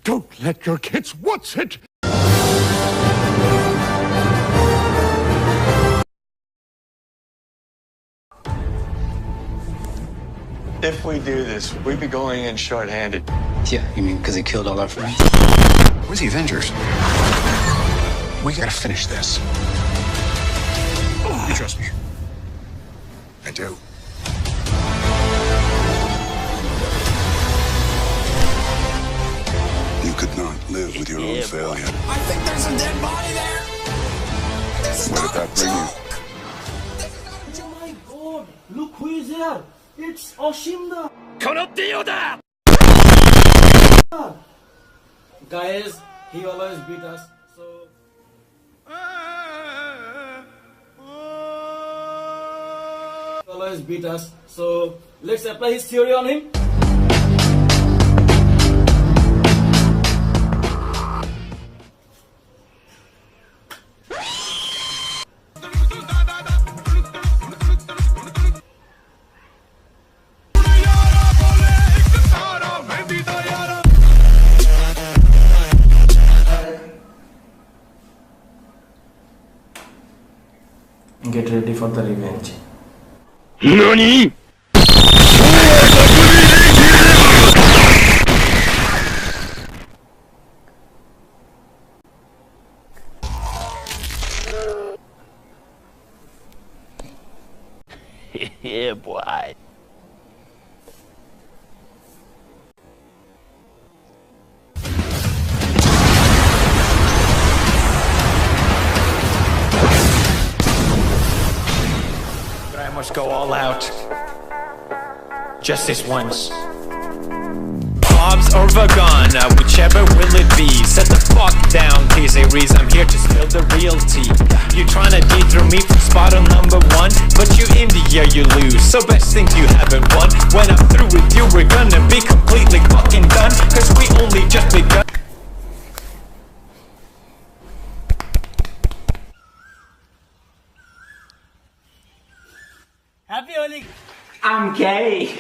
Don't let your kids watch it! If we do this, we'd be going in short-handed. Yeah, you mean because he killed all our friends? Where's the Avengers? We gotta finish this. You trust me? I do. You could not live with your own failure. I think there's a dead body there. Where did that bring you? Oh my god, look who is here. It's ASIM'S. Guys, he always beat us, so... let's apply his theory on him. Get ready for the revenge. NANI?! Yeah, boy. But I must go all out. Just this once. Bob's or Vagana, whichever will it be. Set the fuck down, T-Series, I'm here to spill the real tea. You tryna dethrone me from spot on number one, but you in the year you lose, so best think you haven't won. When I'm through with you, we're gonna be completely fucking done, cause we only just begun. Happy Holi. I'm gay.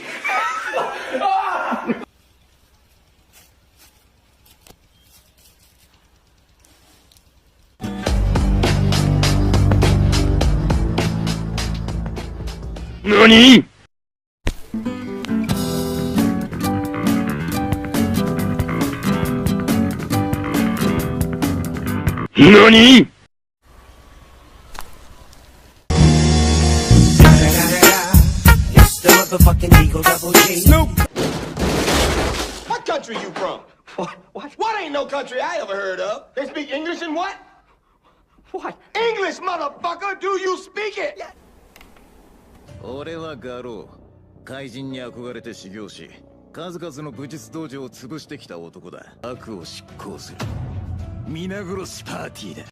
NANI?! NANI?! It's the motherfucking Eagle Double G. Snoop! What country you from? What ain't no country I ever heard of? They speak English and what? What? English, motherfucker! Do you speak it? 俺はガロー怪人に憧れて修行し数々の武術道場を潰してきた男だ悪を執行する皆殺しパーティーだ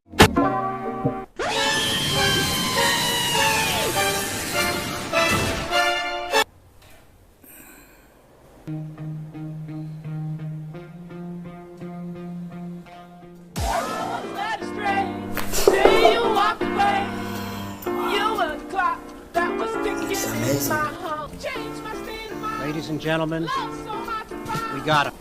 Ladies and gentlemen, we got him.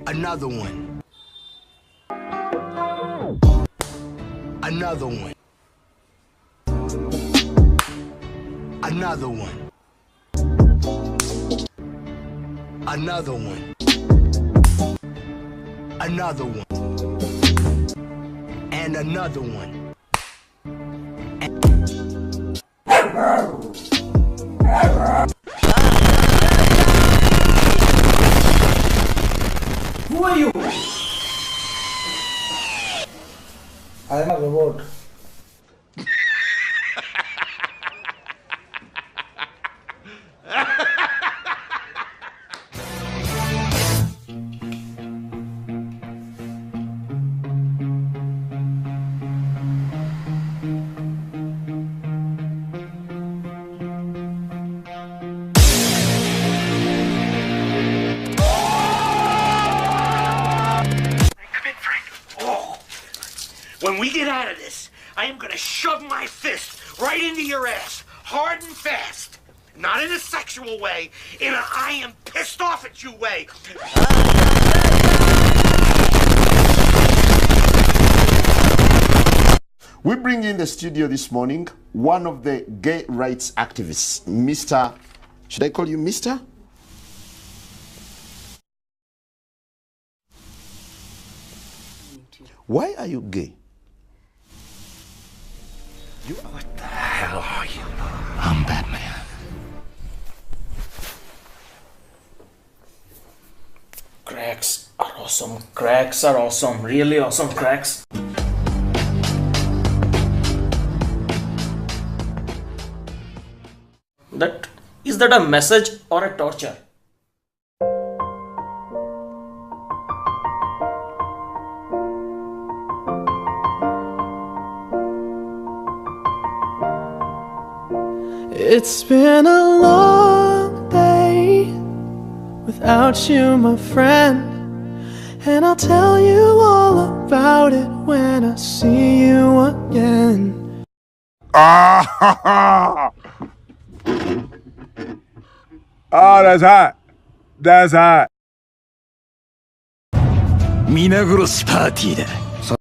Another one. Another one. Another one. Another one. Another one. and another one. Who are you? I am a robot. When we get out of this, I am gonna shove my fist right into your ass, hard and fast. Not in a sexual way, in a I am pissed off at you way. We bring in the studio this morning one of the gay rights activists, Mr. Should I call you Mr.? Why are you gay? What the hell are you? I'm Batman. Cracks are awesome. Cracks are awesome. Really awesome cracks. Is that a message or a torture? It's been a long day without you, my friend, and I'll tell you all about it when I see you again. Ah, oh, that's hot. That's hot. 皆殺しパーティーだ。